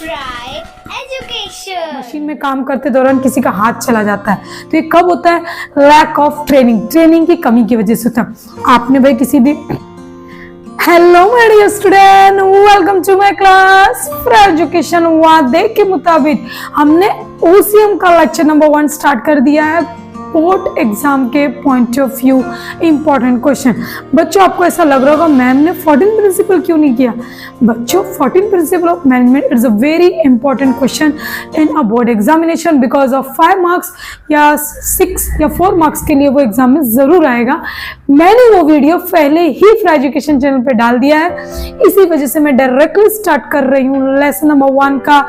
Fry Education। Machine में काम करते दौरान किसी का हाथ चला जाता है तो ये कब होता है? लैक ऑफ ट्रेनिंग की कमी की वजह से होता है। आपने भाई किसी भी hello my dear student, welcome to my class Fry education. वादे के मुताबिक हमने ओसीएम का लेक्चर नंबर 1 स्टार्ट कर दिया है। बोर्ड एग्जाम के point of view important question. बच्चों आपको ऐसा लग रहा होगा मैम ने 14 प्रिंसिपल क्यों नहीं किया? बच्चों 14 principle of management is a very important question in a board examination because of 5 marks या 6 या 4 मार्क्स के लिए वो एग्जाम में जरूर आएगा। मैंने वो वीडियो पहले ही फ्राई एजुकेशन चैनल पे डाल दिया है, इसी वजह से मैं डायरेक्टली स्टार्ट कर रही हूँ लेसन नंबर 1 का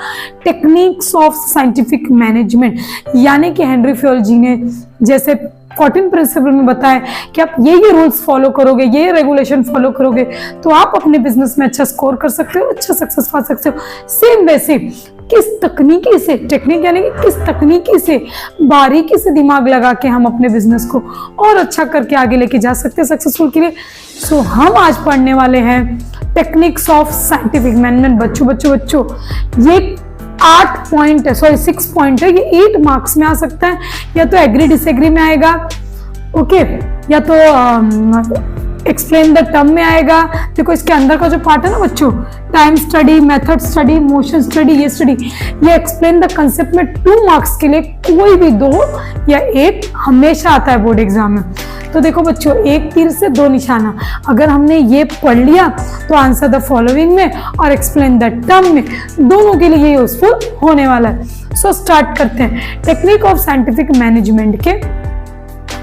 टेक्निक्स ऑफ साइंटिफिक मैनेजमेंट। यानी कि हेनरी फ्योल जी ने जैसे 14 प्रिंसिपल में बताया कि आप ये रूल्स फॉलो करोगे, ये रेगुलेशन फॉलो करोगे तो आप अपने बिजनेस में अच्छा स्कोर कर सकते हो, अच्छा सक्सेस पा सकते हो। सेम वैसे किस तकनीकी से, टेक्निक यानी कि किस तकनीकी से, बारीकी से दिमाग लगा के हम अपने बिजनेस को और अच्छा करके आगे लेके जा सकते हैं सक्सेसफुल के लिए। सो हम आज पढ़ने वाले हैं टेक्निक्स ऑफ साइंटिफिक मैनेजमेंट। बच्चों ये 8 पॉइंट है, सॉरी 6 पॉइंट है, ये 8 मार्क्स में आ सकता है। या तो एग्री डिसएग्री में आएगा, ओके, या तो एक्सप्लेन द टर्म में आएगा। देखो इसके अंदर का जो पार्ट है ना बच्चों, time study, method study, motion study, ये स्टडी, ये एक्सप्लेन द कंसेप्ट में 2 मार्क्स के लिए कोई भी 2 या 1 हमेशा आता है बोर्ड एग्जाम में। तो देखो बच्चों, 1 तीर से 2 निशाना, अगर हमने ये पढ़ लिया तो आंसर द फॉलोइंग में और एक्सप्लेन द टर्म में दोनों के लिए यूजफुल होने वाला है। सो स्टार्ट करते हैं। टेक्निक ऑफ साइंटिफिक मैनेजमेंट के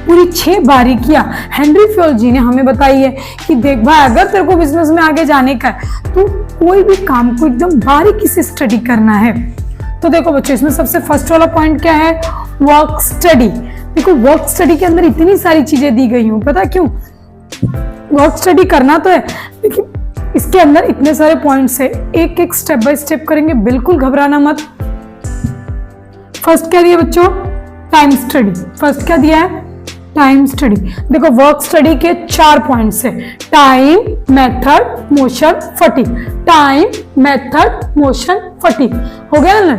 पूरी 6 बारीकियां हेनरी फ्योल जी ने हमें बताई है कि देख भाई, अगर तेरे को बिजनेस में आगे जाने का है तो कोई भी काम को एकदम बारीकी से स्टडी करना है। तो देखो बच्चों, इसमें सबसे फर्स्ट वाला पॉइंट क्या है? Work study. देखो वर्क स्टडी के अंदर इतनी सारी चीजें दी गई हूँ, पता क्यों? वर्क स्टडी करना तो है, लेकिन इसके अंदर इतने सारे पॉइंट्स है, एक एक स्टेप बाय स्टेप करेंगे, बिल्कुल घबराना मत। फर्स्ट क्या दिया बच्चों? Time study. फर्स्ट क्या दिया है? Time study. देखो वर्क स्टडी के 4 पॉइंट्स है, time, method, motion, fatigue. Time, method, motion, fatigue, हो गया ना?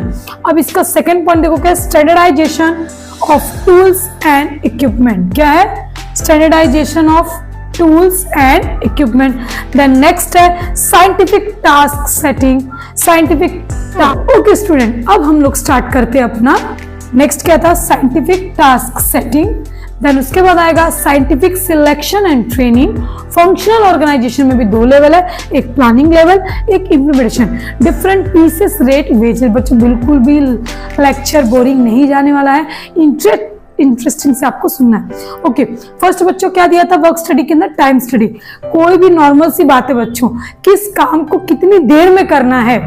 अब इसका सेकंड पॉइंट देखो क्या है? Standardization of tools and equipment. क्या है? Standardization of tools and equipment. Then next है scientific task setting. Scientific task, okay student, अब हम लोग स्टार्ट करते हैं अपना नेक्स्ट क्या था? Scientific task setting. देन उसके बाद आएगा scientific selection and training. Functional organisation में भी 2 लेवल है, एक प्लानिंग लेवल, एक implementation. Different pieces, rate, wages. बच्चों बिल्कुल भी लेक्चर बोरिंग नहीं जाने वाला है, इंटरेस्टिंग से आपको सुनना है। ओके, फर्स्ट बच्चों क्या दिया था वर्क स्टडी के अंदर? Time study. कोई भी नॉर्मल सी बात है बच्चों, किस काम को कितनी देर में करना है।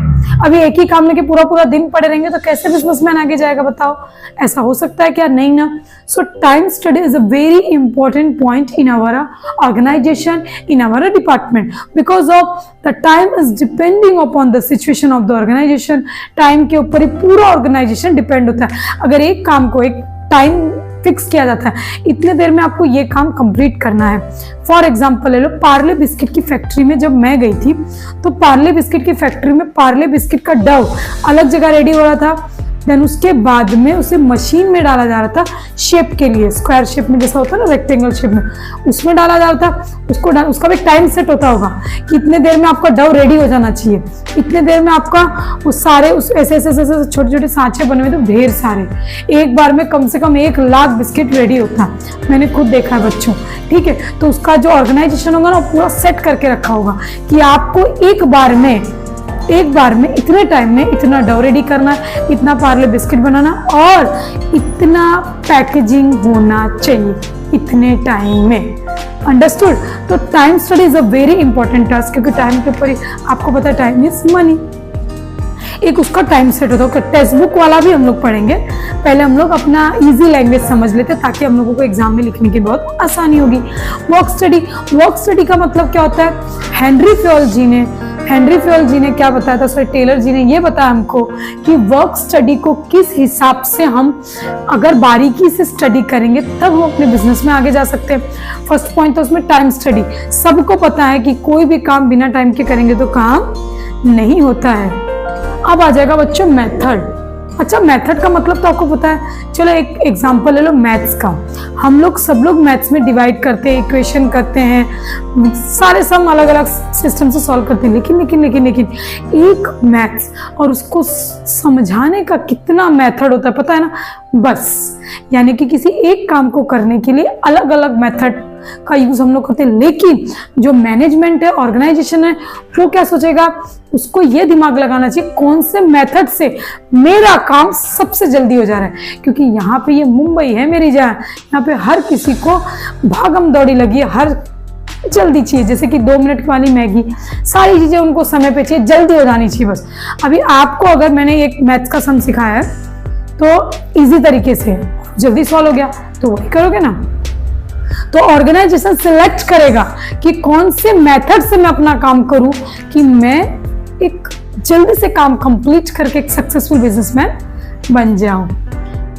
अभी एक ही काम लेके पूरा दिन पड़े रहेंगे तो कैसे बिजनेसमैन आगे जाएगा बताओ? ऐसा हो सकता है क्या? नहीं ना। So time study is a very important point in our organisation, in our department, because of the time is depending upon the situation of the organisation. Time के ऊपर ही पूरा ऑर्गेनाइजेशन डिपेंड होता है। अगर एक काम को एक टाइम फिक्स किया जाता है, इतने देर में आपको ये काम कंप्लीट करना है। फॉर एग्जांपल ले लो, पार्ले बिस्किट की फैक्ट्री में जब मैं गई थी तो पार्ले बिस्किट की फैक्ट्री में पार्ले बिस्किट का डो अलग जगह रेडी हो रहा था। देन उसके बाद में उसे मशीन में डाला जा रहा था शेप के लिए, स्क्वायर शेप में जैसा होता है ना, रेक्टेंगल शेप में, उसमें डाला जा रहा था। उसका भी टाइम सेट होता होगा कि इतने देर में आपका डो रेडी हो जाना चाहिए, इतने देर में आपका उस सारे उस ऐसे छोटे छोटे सांचे बने हुए थे ढेर सारे, एक बार में कम से कम 1 लाख बिस्किट रेडी होता। मैंने खुद देखा है बच्चों, ठीक है। तो उसका जो ऑर्गेनाइजेशन होगा ना, पूरा सेट करके रखा होगा कि आपको एक बार में इतने टाइम में इतना डो रेडी करना, इतना पार्ले बिस्किट बनाना और इतना पैकेजिंग होना चाहिए इतने टाइम में। अंडरस्टूड? तो time study is a very important task, क्योंकि टाइम के ऊपर ही आपको पता है टाइम इज मनी। एक उसका टाइम सेट होता है। टेक्स्ट बुक वाला भी हम लोग पढ़ेंगे, पहले हम लोग अपना इजी लैंग्वेज समझ लेते ताकि हम लोगों को एग्जाम में लिखने की बहुत आसानी होगी। वर्क स्टडी का मतलब क्या होता है? हेनरी फ्योल जी ने क्या बताया था? सॉरी, टेलर जी ने ये बताया हमको कि वर्क स्टडी को किस हिसाब से हम अगर बारीकी से स्टडी करेंगे तब हम अपने बिजनेस में आगे जा सकते हैं। फर्स्ट पॉइंट तो उसमें टाइम स्टडी। सबको पता है कि कोई भी काम बिना टाइम के करेंगे तो काम नहीं होता है। अब आ जाएगा बच्चों मेथड। अच्छा, मेथड का मतलब तो आपको पता है। चलो एक एग्जांपल ले लो मैथ्स का। हम लोग सब लोग मैथ्स में डिवाइड करते हैं, इक्वेशन करते हैं, सारे सम अलग अलग सिस्टम से सॉल्व करते हैं, लेकिन लेकिन लेकिन लेकिन एक मैथ्स और उसको समझाने का कितना मेथड होता है पता है ना। बस यानी कि किसी एक काम को करने के लिए अलग अलग मेथड का यूज हम लोग करते हैं, लेकिन जो मैनेजमेंट है, ऑर्गेनाइजेशन है, वो क्या सोचेगा, उसको ये दिमाग लगाना चाहिए कौन से मेथड से मेरा काम सबसे जल्दी हो जा रहा है। क्योंकि यहाँ पे ये मुंबई है मेरी जान, यहाँ पे हर किसी को भागम दौड़ी लगी है, हर जल्दी चाहिए। जैसे कि 2 मिनट वाली मैगी, सारी चीजें उनको समय पे चाहिए, जल्दी हो जानी चाहिए बस। अभी आपको अगर मैंने एक मैथ्स का सम सिखाया है तो इजी तरीके से जल्दी सॉल्व हो गया, तो वही करोगे ना। तो ऑर्गेनाइजेशन सिलेक्ट करेगा कि कौन से मेथड से मैं अपना काम करूं कि मैं एक जल्दी से काम कंप्लीट करके एक सक्सेसफुल बिजनेसमैन बन जाऊं।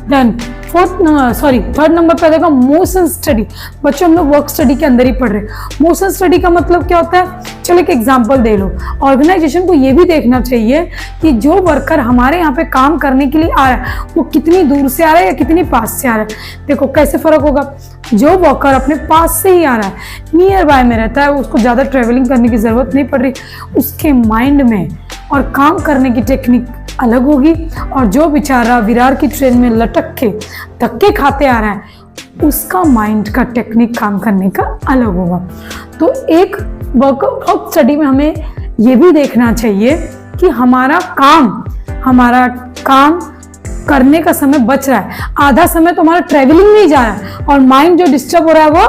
देन थर्ड नंबर पे देखो मोशन स्टडी। बच्चों हम लोग वर्क स्टडी के अंदर ही पढ़ रहे हैं। मोशन स्टडी का मतलब क्या होता है, चलो एक एग्जांपल दे लो। ऑर्गेनाइजेशन को ये भी देखना चाहिए कि जो वर्कर हमारे यहाँ पे काम करने के लिए आ रहा है वो कितनी दूर से आ रहा है या कितनी पास से आ रहा है। देखो कैसे फर्क होगा, जो वर्कर अपने पास से ही आ रहा है, नियर बाय में रहता है, उसको ज़्यादा ट्रेवलिंग करने की ज़रूरत नहीं पड़ रही, उसके माइंड में और काम करने की टेक्निक अलग होगी। और जो बेचारा विरार की ट्रेन में लटक के धक्के खाते आ रहा है, उसका माइंड का टेक्निक काम करने का अलग होगा। तो एक वर्क स्टडी में हमें ये भी देखना चाहिए कि हमारा काम करने का समय बच रहा है, आधा समय तो हमारा ट्रेवलिंग में ही जा रहा है और माइंड जो डिस्टर्ब हो रहा है वो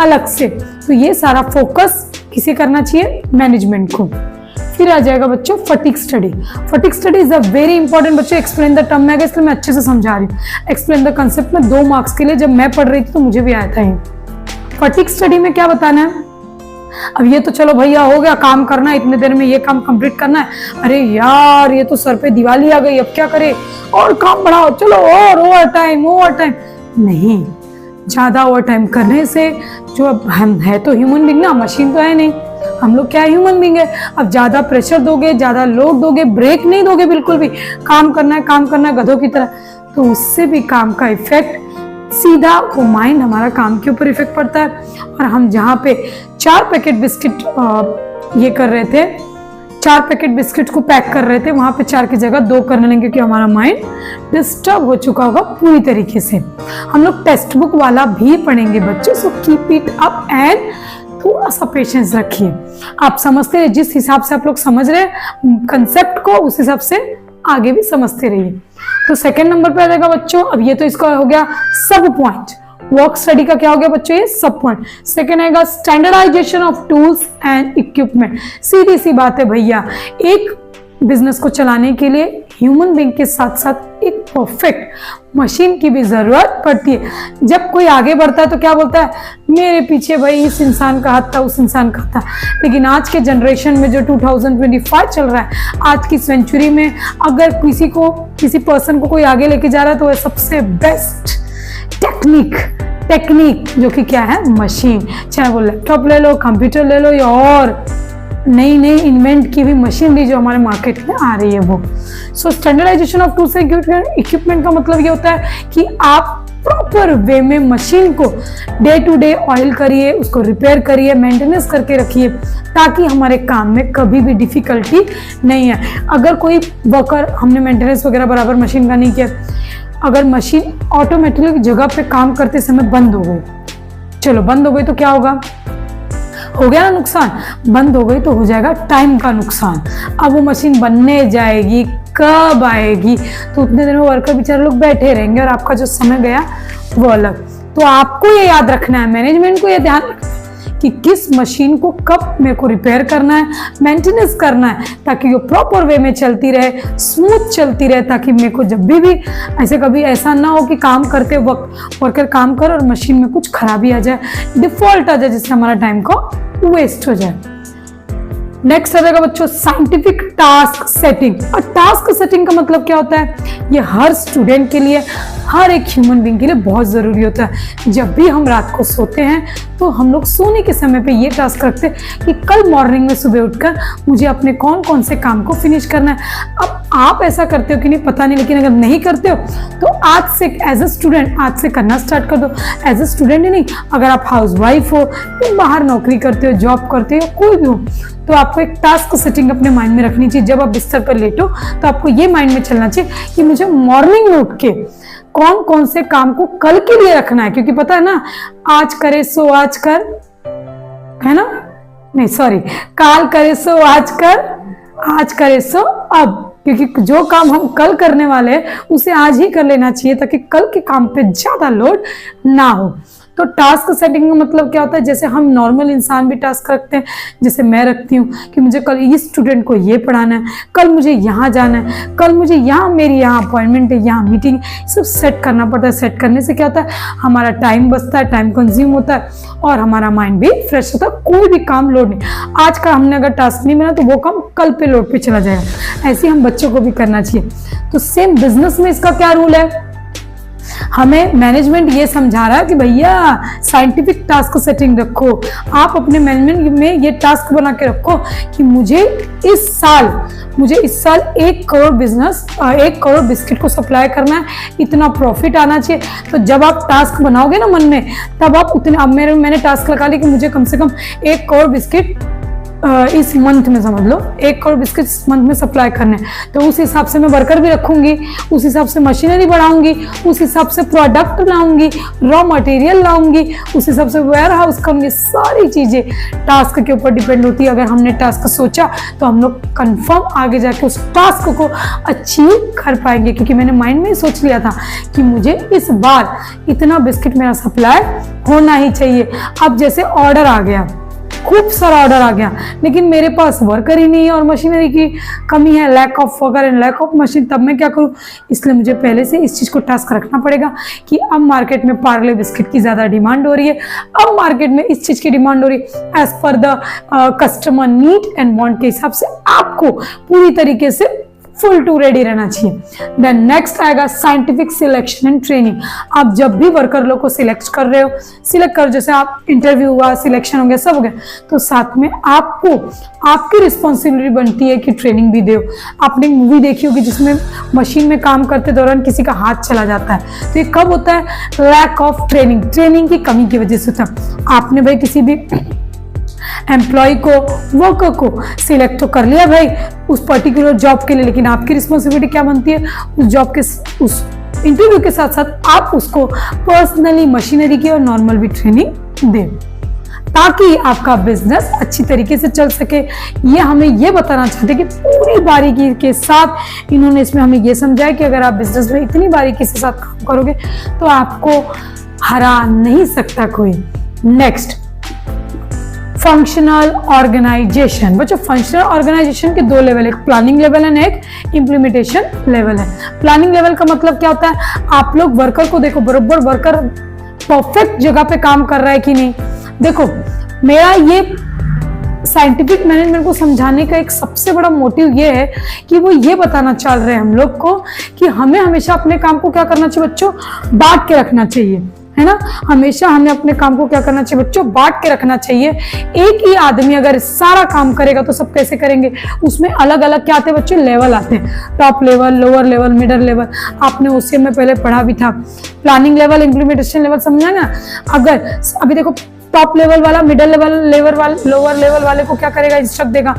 अलग से। तो ये सारा फोकस किसे करना चाहिए, मैनेजमेंट को। फिर आ जाएगा बच्चों fatigue study. Fatigue study is a very important. बच्चों एक्सप्लेन द टर्म में, इसलिए मैं अच्छे से समझा रही हूँ। एक्सप्लेन द कंसेप्ट में 2 मार्क्स के लिए जब मैं पढ़ रही थी तो मुझे भी आया था ये। फटीग स्टडी में क्या बताना है, अब ये तो चलो भैया हो गया, काम करना है, इतने देर में ये काम कंप्लीट करना है। अरे यार ये तो सर पे दिवाली आ गई, अब क्या करे, और काम बढ़ाओ, चलो और ओवर टाइम नहीं। ज्यादा ओवर टाइम करने से, जो हम है तो ह्यूमन बीइंग ना, मशीन तो है नहीं, हम लोग क्या ह्यूमन बीइंग है। अब ज्यादा प्रेशर दोगे, ज्यादा लोड दोगे, ब्रेक नहीं दोगे बिल्कुल भी, काम करना है गधों की तरह, तो उससे भी काम का इफेक्ट सीधा वो माइंड हमारा काम के ऊपर इफेक्ट पड़ता है। और हम जहाँ पे 4 पैकेट बिस्किट ये कर रहे थे, 4 पैकेट बिस्किट को पैक कर रहे थे, वहां पे 4 की जगह 2 करने लगे क्योंकि हमारा माइंड डिस्टर्ब हो चुका होगा पूरी तरीके से। हम लोग टेक्स्ट बुक वाला भी पढ़ेंगे बच्चों, so keep it up and थोड़ा सा पेशेंस रखिए। आप समझते रहिए, जिस हिसाब से आप लोग समझ रहे हैं कंसेप्ट को, उस हिसाब से आगे भी समझते रहिए। तो सेकंड नंबर पे आ जाएगा बच्चों, अब ये तो इसका हो गया सब पॉइंट। वर्क स्टडी का क्या हो गया बच्चों, ये सब पॉइंट। सेकंड आएगा standardization of tools and equipment. सीधी सी बात है भैया, एक बिजनेस को चलाने के लिए ह्यूमन बीइंग के साथ साथ एक परफेक्ट मशीन की भी जरूरत पड़ती है। जब कोई आगे बढ़ता है तो क्या बोलता है, मेरे पीछे भाई इस इंसान का हाथ था, उस इंसान का हाथ था। लेकिन आज के जनरेशन में जो 2025 चल रहा है, आज की सेंचुरी में अगर किसी पर्सन को कोई आगे लेके जा रहा है तो वह सबसे बेस्ट टेक्निक जो कि क्या है, मशीन। चाहे वो लैपटॉप ले लो, कंप्यूटर ले लो, या और नई इन्वेंट की हुई मशीनरी जो हमारे मार्केट में आ रही है वो। So standardization of tools and equipment का मतलब ये होता है कि आप प्रॉपर वे में मशीन को डे टू डे ऑयल करिए, उसको रिपेयर करिए, मेंटेनेंस करके रखिए, ताकि हमारे काम में कभी भी डिफिकल्टी नहीं है। अगर कोई वर्कर, हमने मेंटेनेंस वगैरह बराबर मशीन का नहीं किया, अगर मशीन ऑटोमेटिकली जगह पे काम करते समय बंद हो गई, चलो बंद हो गई तो क्या होगा, हो गया ना नुकसान। बंद हो गई तो हो जाएगा टाइम का नुकसान। अब वो मशीन बनने जाएगी, कब आएगी, तो उतने दिन में वर्कर बेचारे लोग बैठे रहेंगे और आपका जो समय गया वो अलग। तो आपको ये याद रखना है, मैनेजमेंट को ये ध्यान रखना है कि किस मशीन को कब मेरे को रिपेयर करना है, मेंटेनेंस करना है, ताकि वो प्रॉपर वे में चलती रहे, स्मूथ चलती रहे, ताकि मेरे को जब भी ऐसे कभी ऐसा ना हो कि काम करते वक्त वर्कर काम कर और मशीन में कुछ खराबी आ जाए, डिफॉल्ट आ जाए, जिससे हमारा टाइम को वेस्ट हो जाए। नेक्स्ट आ जाएगा बच्चों साइंटिफिक टास्क सेटिंग। और टास्क सेटिंग का मतलब क्या होता है, ये हर स्टूडेंट के लिए, हर एक ह्यूमन बीइंग के लिए बहुत ज़रूरी होता है। जब भी हम रात को सोते हैं तो हम लोग सोने के समय पे ये टास्क रखते हैं कि कल मॉर्निंग में सुबह उठकर मुझे अपने कौन कौन से काम को फिनिश करना है। अब आप ऐसा करते हो कि नहीं पता नहीं, लेकिन अगर नहीं करते हो तो आज से एज अ स्टूडेंट आज से करना स्टार्ट कर दो। एज अ स्टूडेंट ही नहीं, अगर आप हाउस वाइफ हो या बाहर नौकरी करते हो, जॉब करते हो, कोई भी हो, तो आपको एक टास्क सेटिंग अपने माइंड में रखनी चाहिए। जब आप बिस्तर पर लेटो तो आपको ये माइंड में चलना चाहिए कि मुझे मॉर्निंग में उठ के कौन कौन से काम को कल के लिए रखना है, क्योंकि पता है ना, आज करे सो आज कर, है ना, नहीं सॉरी, काल करे सो आज कर, आज करे सो अब, क्योंकि जो काम हम कल करने वाले हैं उसे आज ही कर लेना चाहिए ताकि कल के काम पे ज्यादा लोड ना हो। तो टास्क सेटिंग का मतलब क्या होता है, जैसे हम नॉर्मल इंसान भी टास्क रखते हैं, जैसे मैं रखती हूँ कि मुझे कल इस स्टूडेंट को ये पढ़ाना है, कल मुझे यहाँ जाना है, कल मुझे यहाँ मेरी यहाँ अपॉइंटमेंट है, यहाँ मीटिंग, सब सेट करना पड़ता है। सेट करने से क्या होता है, हमारा टाइम बचता है, टाइम कंज्यूम होता है और हमारा माइंड भी फ्रेश होता है। कोई भी काम लोड नहीं, आज का हमने अगर टास्क नहीं बना तो वो काम कल पे लोड पे चला जाएगा। ऐसे हम बच्चों को भी करना चाहिए। तो सेम बिजनेस में इसका क्या रूल है, हमें मैनेजमेंट ये समझा रहा है कि भैया साइंटिफिक टास्क सेटिंग रखो। आप अपने मैनेजमेंट में ये टास्क बना के रखो कि मुझे इस साल 1 करोड़ बिजनेस 1 करोड़ बिस्किट को सप्लाई करना है, इतना प्रॉफिट आना चाहिए। तो जब आप टास्क बनाओगे ना मन में, तब आप उतने, अब मैंने टास्क लगा लिया कि मुझे कम से कम 1 करोड़ बिस्किट इस मंथ में, समझ लो 1 करोड़ बिस्किट इस मंथ में सप्लाई करने, तो उस हिसाब से मैं वर्कर भी रखूंगी, उस हिसाब से मशीनरी बढ़ाऊंगी, उस हिसाब से प्रोडक्ट लाऊंगी, रॉ मटेरियल लाऊंगी, उस हिसाब से वेयर हाउस करूंगी। सारी चीजें टास्क के ऊपर डिपेंड होती है। अगर हमने टास्क सोचा तो हम लोग कंफर्म आगे जाके उस टास्क को अचीव कर पाएंगे, क्योंकि मैंने माइंड में ही सोच लिया था कि मुझे इस बार इतना बिस्किट मेरा सप्लाई होना ही चाहिए। अब जैसे ऑर्डर आ गया, खूब सारा ऑर्डर आ गया, लेकिन मेरे पास वर्कर ही नहीं है और मशीनरी की कमी है, lack of worker and lack of machine, तब मैं क्या करूं, इसलिए मुझे पहले से इस चीज को टास्क रखना पड़ेगा कि अब मार्केट में पार्ले बिस्किट की ज्यादा डिमांड हो रही है, अब मार्केट में इस चीज की डिमांड हो रही है। As per the customer need and want के हिसाब से आपको पूरी तरीके से फुल टू रेडी रहना चाहिए। देन नेक्स्ट आएगा साइंटिफिक सिलेक्शन एंड ट्रेनिंग। आप जब भी वर्कर लोग को सिलेक्ट कर रहे हो, सिलेक्ट कर, जैसे आप इंटरव्यू हुआ, सिलेक्शन हो गया, सब हो गया, तो साथ में आपको आपकी रिस्पॉन्सिबिलिटी बनती है कि ट्रेनिंग भी दो। आपने एक मूवी देखी होगी जिसमें मशीन में काम करते दौरान किसी का हाथ चला जाता है, तो ये कब होता है, लैक ऑफ ट्रेनिंग की कमी की वजह से होता है। आपने भाई किसी भी एम्प्लॉय को, वर्कर को सिलेक्ट तो कर लिया भाई उस पर्टिकुलर जॉब के लिए, लेकिन आपकी रिस्पॉन्सिबिलिटी क्या बनती है, उस जॉब के उस इंटरव्यू के साथ साथ आप उसको पर्सनली मशीनरी की और नॉर्मल भी ट्रेनिंग दें ताकि आपका बिजनेस अच्छी तरीके से चल सके। ये हमें ये बताना चाहते कि पूरी बारीकी के साथ इन्होंने इसमें हमें ये समझाया कि अगर आप बिजनेस में इतनी बारीकी से साथ काम करोगे तो आपको हरा नहीं सकता कोई। Next, functional organisation. बच्चों फंक्शनल ऑर्गेनाइजेशन के 2 लेवल है, एक प्लानिंग लेवल है, एक इम्प्लीमेंटेशन लेवल है। प्लानिंग लेवल का मतलब क्या होता है, आप लोग वर्कर को देखो, बरोबर वर्कर परफेक्ट जगह पे काम कर रहा है कि नहीं। देखो मेरा ये साइंटिफिक मैनेजमेंट को समझाने का एक सबसे बड़ा मोटिव ये है कि वो ये बताना चाह रहे हैं हम लोग को कि हमें हमेशा अपने काम को क्या करना चाहिए बच्चों, बांट के रखना चाहिए, है ना। हमेशा हमें अपने काम को क्या करना चाहिए बच्चों, बांट के रखना चाहिए। एक ही आदमी अगर सारा काम करेगा तो सब कैसे करेंगे, उसमें अलग अलग क्या आते हैं बच्चों, लेवल आते हैं, top level, lower level, middle level. आपने उससे में पहले पढ़ा भी था, प्लानिंग लेवल, इम्प्लीमेंटेशन लेवल, समझा ना। अगर अभी देखो टॉप लेवल वाला मिडल लेवल वाला लोअर लेवल वाले को क्या करेगा, इंस्ट्रक्ट देगा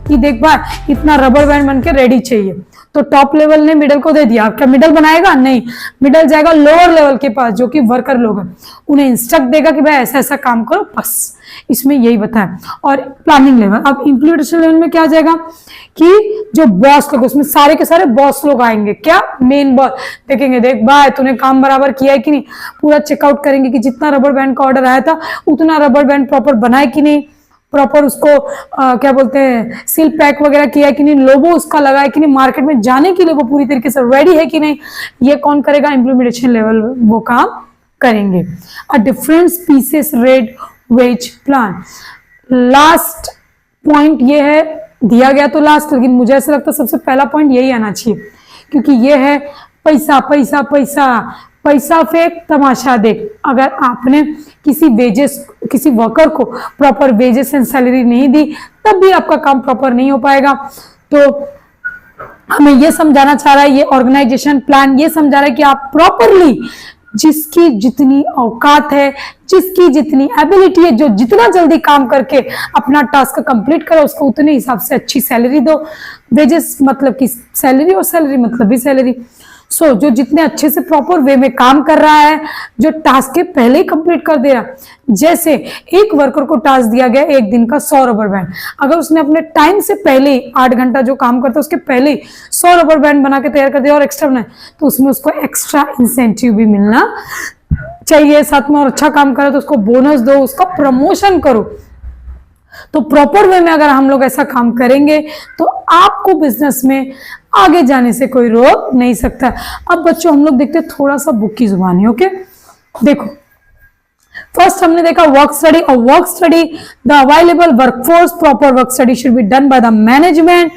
कि देख भाई इतना रबर बैंड बन के रेडी चाहिए, तो टॉप लेवल ने मिडल को दे दिया, क्या मिडल बनाएगा, नहीं, मिडल जाएगा लोअर लेवल के पास जो कि वर्कर लोग हैं, उन्हें इंस्ट्रक्ट देगा कि भाई ऐसा ऐसा काम करो, बस इसमें यही बताया। और प्लानिंग लेवल, अब इम्प्लीमेंटेशन लेवल में क्या आ जाएगा कि जो बॉस लोग, उसमें सारे के सारे बॉस लोग आएंगे, क्या मेन बॉस देखेंगे, देख भाई तूने काम बराबर किया है कि नहीं, पूरा चेकआउट करेंगे कि जितना रबर बैंड का ऑर्डर आया था उतना रबर बैंड प्रॉपर बना है कि नहीं, प्रॉपर उसको क्या बोलते हैं सील पैक वगैरह किया है कि नहीं, लोगो उसका लगा है कि नहीं, मार्केट में जाने के लिए वो पूरी तरीके से रेडी है कि नहीं, ये कौन करेगा, इम्प्लीमेंटेशन लेवल वो काम करेंगे। A different species rate wage plan, last point ये है, दिया गया तो लास्ट, लेकिन मुझे ऐसा लगता है सबसे पहला पॉइंट यही आना चाहिए, क्योंकि ये है पैसा पैसा पैसा, पैसा फेंक तमाशा देख। अगर आपने किसी वर्कर को प्रॉपर वेजेस एंड सैलरी नहीं दी तब भी आपका काम प्रॉपर नहीं हो पाएगा। तो हमें ये समझाना चाह रहा है, ये ऑर्गेनाइजेशन प्लान ये समझा रहा है कि आप प्रॉपरली जिसकी जितनी औकात है, जिसकी जितनी एबिलिटी है, जो जितना जल्दी काम करके अपना टास्क कंप्लीट करो, उसको उतने हिसाब से अच्छी सैलरी दो। वेजेस मतलब कि सैलरी, और सैलरी मतलब भी सैलरी। सो जो जितने अच्छे से प्रॉपर वे में काम कर रहा है, जो टास्क के पहले ही कंप्लीट कर दे रहा, जैसे एक वर्कर को टास्क दिया गया एक दिन का 100 रबर बैंड, अगर उसने अपने टाइम से पहले 8 घंटा जो काम करता है उसके पहले 100 रबर बैंड बना के तैयार कर दिया और एक्स्ट्रा बनाए, तो उसमें उसको एक्स्ट्रा इंसेंटिव भी मिलना चाहिए। साथ में और अच्छा काम करे तो उसको बोनस दो, उसका प्रमोशन करो। तो प्रॉपर वे में अगर हम लोग ऐसा काम करेंगे तो आपको बिजनेस में आगे जाने से कोई रोक नहीं सकता। अब बच्चों हम लोग देखते हैं थोड़ा सा बुक की जुबानी। ओके, देखो फर्स्ट हमने देखा वर्क स्टडी, और work study the available workforce, proper work study should be done by the management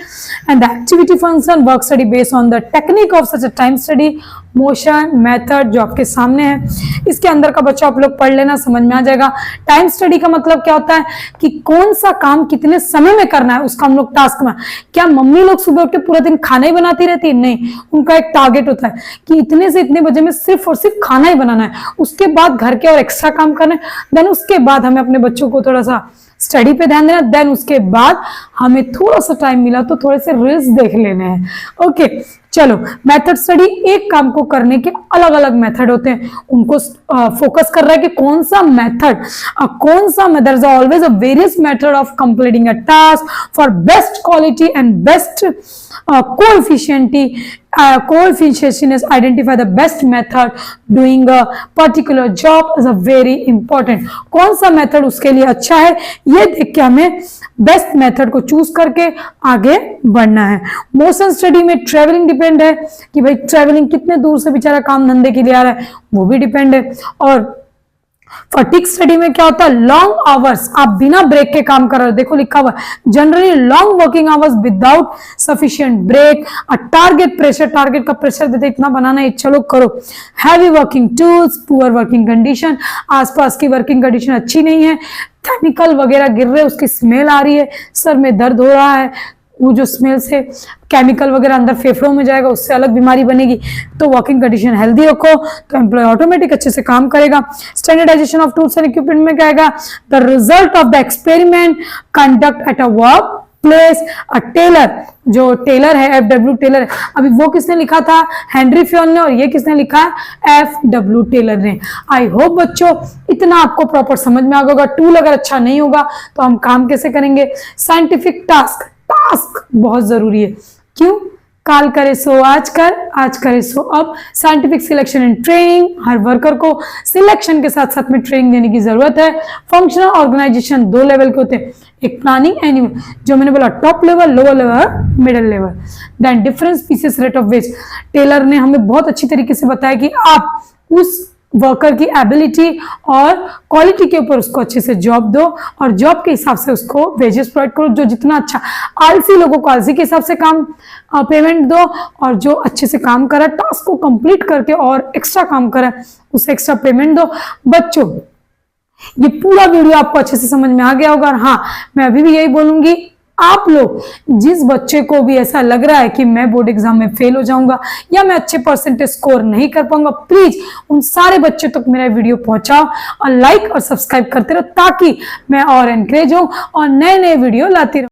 and the activity function work study based on the technique of such a time study, motion method जो आपके सामने है। इसके अंदर का बच्चा आप लोग पढ़ लेना, समझ में आ जाएगा। टाइम स्टडी का मतलब क्या होता है कि कौन सा काम कितने समय में करना है, उसका हम लोग टास्क में। क्या मम्मी लोग सुबह उठ के पूरा दिन खाना ही बनाती रहती है? नहीं, उनका एक टारगेट होता है कि इतने से इतने बजे में सिर्फ और सिर्फ खाना ही बनाना है, उसके बाद घर के और एक्स्ट्रा काम करना है, देन उसके बाद हमें अपने बच्चों को थोड़ा सा स्टडी पे ध्यान देना, देन उसके बाद हमें थोड़ा सा टाइम मिला तो थोड़े से रील्स देख लेने हैं। ओके, चलो मेथड स्टडी, एक काम को करने के अलग अलग मेथड होते हैं, उनको फोकस कर रहा है कि कौन सा method, there is always a various method of completing a task for best quality and best coefficient is identify the best method doing a particular job is a very important। कौन सा method उसके लिए अच्छा है ये देख के हमें बेस्ट मेथड को चूज करके आगे बढ़ना है। मोशन स्टडी में ट्रेवलिंग डिपेंड है कि भाई ट्रेवलिंग कितने दूर से बेचारा काम धंधे के लिए आ रहा है, वो भी डिपेंड है। और फटीग स्टडी में क्या होता है, लॉन्ग आवर्स, आप बिना ब्रेक के काम कर रहे हो, देखो लिखा हुआ है generally long working hours without sufficient break, a target pressure, target का प्रेशर देते इतना बनाना है, चलो करो। Heavy working tools, poor working condition, आसपास की वर्किंग कंडीशन अच्छी नहीं है, केमिकल वगैरह गिर रहे, उसकी स्मेल आ रही है, सर में दर्द हो रहा है, वो जो स्मेल से केमिकल वगैरह अंदर फेफड़ों में जाएगा, उससे अलग बीमारी बनेगी। तो वर्किंग कंडीशन हेल्दी रखो तो एम्प्लॉय ऑटोमेटिक अच्छे से काम करेगा। Standardisation of tools and equipment में क्या आएगा, the result of the experiment conduct at a workplace. A Taylor, जो टेलर है FW टेलर है, अभी वो किसने लिखा था, हेनरी फ्योन ने, और ये किसने लिखा है, FW टेलर ने। आई होप बच्चों इतना आपको प्रॉपर समझ में आ गया होगा। टूल अगर अच्छा नहीं होगा तो हम काम कैसे करेंगे। साइंटिफिक टास्क बहुत जरूरी है, क्यों, काल करे सो आज कर, आज करे सो अब। Scientific selection and training, her worker को सिलेक्शन के साथ साथ में ट्रेनिंग देने की जरूरत है। फंक्शनल ऑर्गेनाइजेशन 2 लेवल के होते हैं, एक प्लानिंग एंड जो मैंने बोला top level, lower level, middle level. Then difference pieces rate of wage, Taylor ने हमें बहुत अच्छी तरीके से बताया कि आप उस वर्कर की एबिलिटी और क्वालिटी के ऊपर उसको अच्छे से जॉब दो और जॉब के हिसाब से उसको वेजेस प्रोवाइड करो। जो जितना अच्छा, आलसी लोगों को आलसी के हिसाब से काम पेमेंट दो, और जो अच्छे से काम करे टास्क को कंप्लीट करके और एक्स्ट्रा काम करे उसे एक्स्ट्रा पेमेंट दो। बच्चों ये पूरा वीडियो आपको अच्छे से समझ में आ गया होगा। और हाँ, मैं अभी भी यही बोलूंगी, आप लोग जिस बच्चे को भी ऐसा लग रहा है कि मैं बोर्ड एग्जाम में फेल हो जाऊंगा या मैं अच्छे परसेंटेज स्कोर नहीं कर पाऊंगा, प्लीज उन सारे बच्चों तक मेरा वीडियो पहुंचाओ और लाइक और सब्सक्राइब करते रहो, ताकि मैं और एनकरेज हूं और नए नए वीडियो लाती रहूं।